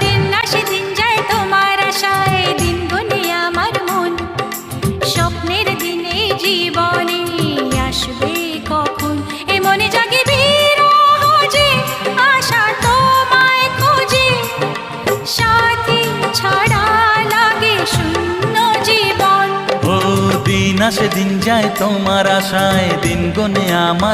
দিন আসে দিন যায় তোমার আশায়, দিন গুনে আমার মন, স্বপ্নের দিনে জীবনে আসবে কখন, এ মনে জাগে বিরহ যে আশা তোমায় খোঁজে, সাথী ছাড়া লাগে শূন্য জীবন। ও দিন আসে দিন যায় তোমার আশায়, দিন গুনে আমার